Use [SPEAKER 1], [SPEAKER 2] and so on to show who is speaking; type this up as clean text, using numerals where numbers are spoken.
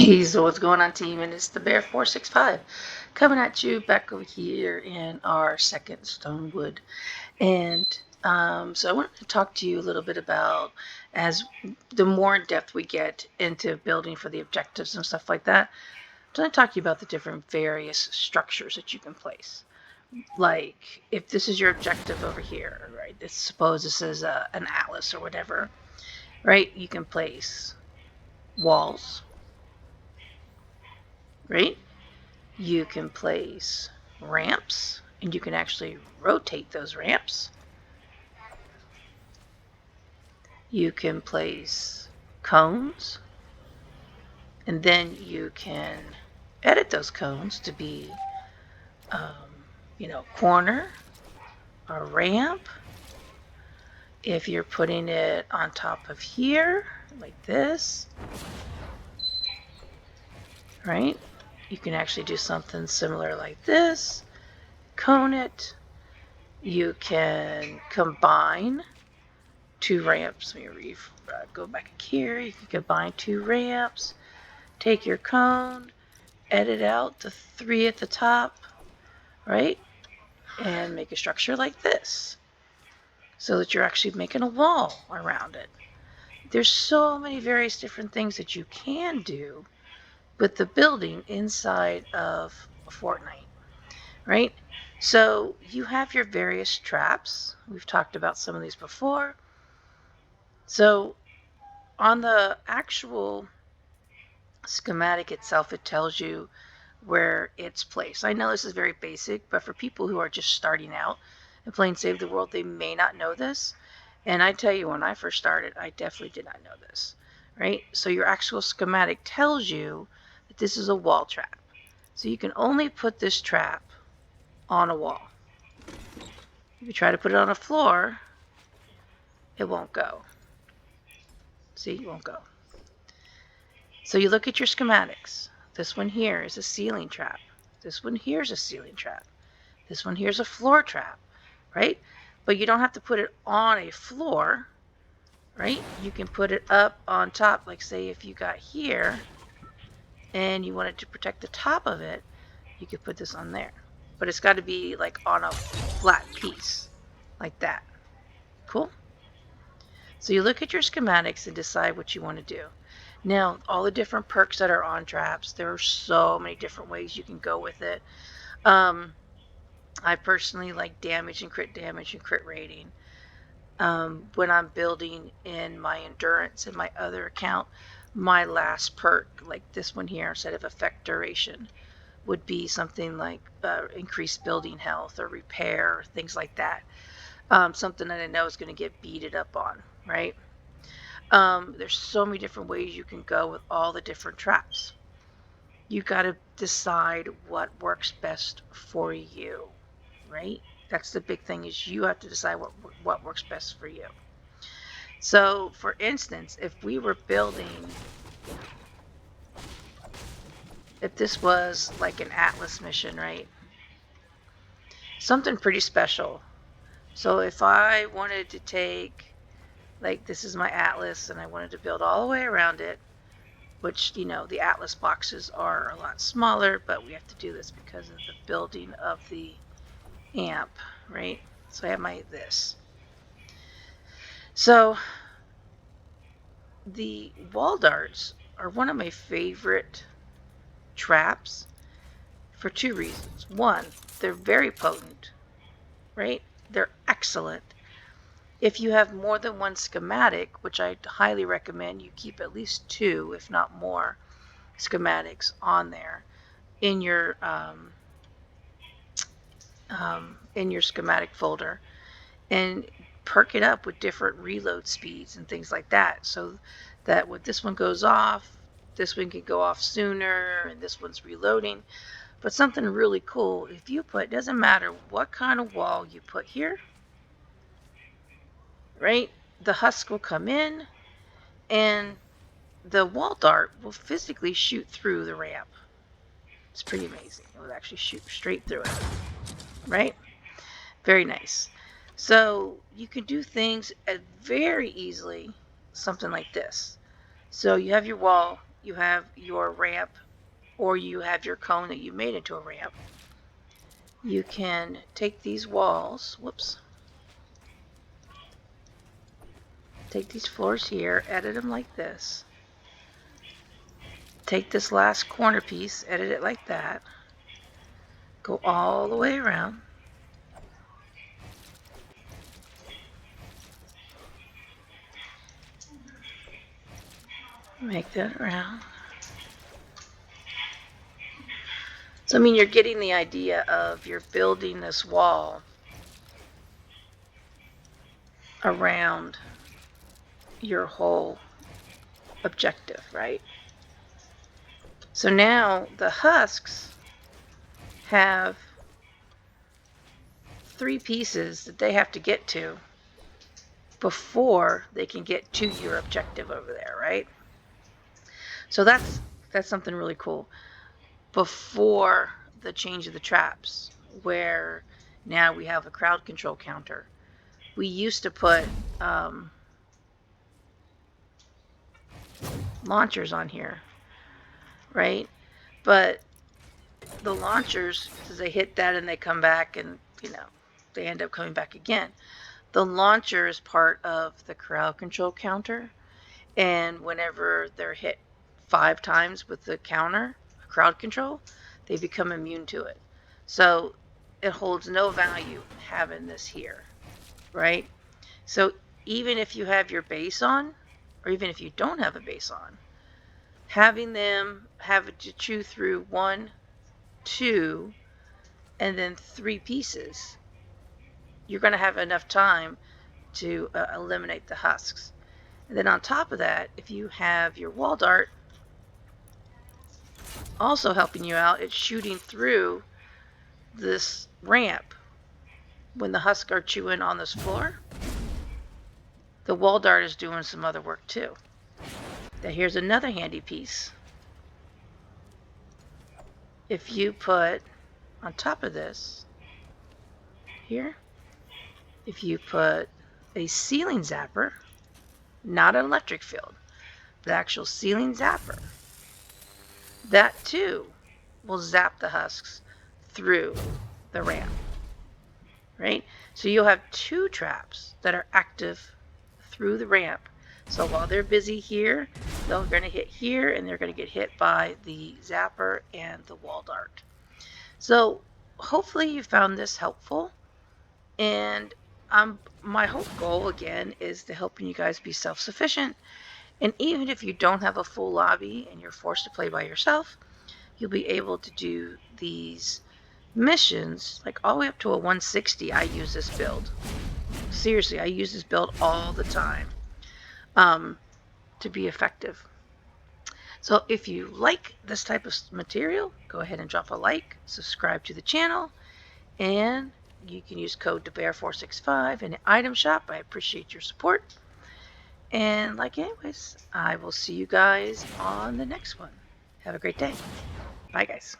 [SPEAKER 1] Hey, so what's going on, team? And it's the Bear 465 coming at you back over here in our second Stonewood. And so I wanted to talk to you a little bit about, as the more in depth we get into building for the objectives and stuff like that, I'm going to talk to you about the different various structures that you can place. Like, if this is your objective over here, right? Suppose this is an atlas or whatever, right? You can place walls, right? You can place ramps, and you can actually rotate those ramps. You can place cones, and then you can edit those cones to be, corner, a ramp. If you're putting it on top of here, like this, right? You can actually do something similar like this, cone it. You can combine two ramps. Let me go back here. You can combine two ramps, take your cone, edit out the three at the top, right? And make a structure like this so that you're actually making a wall around it. There's so many various different things that you can do with the building inside of Fortnite, right? So you have your various traps. We've talked about some of these before. So on the actual schematic itself, it tells you where it's placed. I know this is very basic, but for people who are just starting out and playing Save the World, they may not know this. And I tell you, when I first started, I definitely did not know this, right? So your actual schematic tells you that this is a wall trap. So you can only put this trap on a wall. If you try to put it on a floor, it won't go. See, it won't go. So you look at your schematics. This one here is a ceiling trap. This one here is a ceiling trap. This one here is a floor trap, right? But you don't have to put it on a floor, right? You can put it up on top, like say if you got here and you wanted to protect the top of it, you could put this on there. But it's got to be like on a flat piece, like that. Cool? So you look at your schematics and decide what you want to do. Now, all the different perks that are on traps, there are so many different ways you can go with it. I personally like damage and crit rating. When I'm building in my endurance in my other account, my last perk, like this one here, instead of effect duration, would be something like increased building health or repair, things like that. Something that I know is going to get beated up on, right? There's so many different ways you can go with all the different traps. You got to decide what works best for you, right? That's the big thing, is you have to decide what works best for you. So, for instance, if we were building, if this was like an Atlas mission, right? Something pretty special. So if I wanted to take, like this is my Atlas, and I wanted to build all the way around it, which, the Atlas boxes are a lot smaller, but we have to do this because of the building of the amp, right? So I have this. So the wall darts are one of my favorite traps for two reasons. One, they're very potent, right? They're excellent. If you have more than one schematic, which I highly recommend you keep at least two, if not more, schematics on there in your schematic folder, and perk it up with different reload speeds and things like that, so that when this one goes off, this one can go off sooner, and this one's reloading. But something really cool, if you put, doesn't matter what kind of wall you put here, right? The husk will come in, and the wall dart will physically shoot through the ramp. It's pretty amazing. It will actually shoot straight through it, right? Very nice. So you can do things very easily, something like this. So you have your wall you have your ramp or you have your cone that you made into a ramp, you can take these walls, whoops, take these floors here, edit them like this. Take this last corner piece, edit it like that. Go all the way around. Make that around. So, I mean, you're getting the idea of you're building this wall around your whole objective, right? So now the husks have 3 pieces that they have to get to before they can get to your objective over there, right? So that's something really cool. Before the change of the traps, where now we have a crowd control counter. We used to put launchers on here, right? But the launchers, as they hit that and they come back and, you know, they end up coming back again. The launcher is part of the crowd control counter. And whenever they're hit 5 times with the counter, crowd control, they become immune to it. So it holds no value having this here, right? So even if you have your base on, or even if you don't have a base on, having them have to chew through 1, 2, and then 3 pieces, you're going to have enough time to eliminate the husks. And then on top of that, if you have your wall dart also helping you out, it's shooting through this ramp when the husks are chewing on this floor. The wall dart is doing some other work too. Now here's another handy piece. If you put on top of this here, if you put a ceiling zapper, not an electric field, the actual ceiling zapper, that too will zap the husks through the ramp, right? So you'll have 2 traps that are active through the ramp. So while they're busy here, they're going to hit here and they're going to get hit by the zapper and the wall dart. So hopefully you found this helpful, and my whole goal again is to helping you guys be self-sufficient. And even if you don't have a full lobby and you're forced to play by yourself, you'll be able to do these missions like all the way up to a 160. I use this build. Seriously, I use this build all the time to be effective. So if you like this type of material, go ahead and drop a like, subscribe to the channel, and you can use code DeBear465 in the item shop. I appreciate your support. And like anyways, I will see you guys on the next one. Have a great day. Bye guys.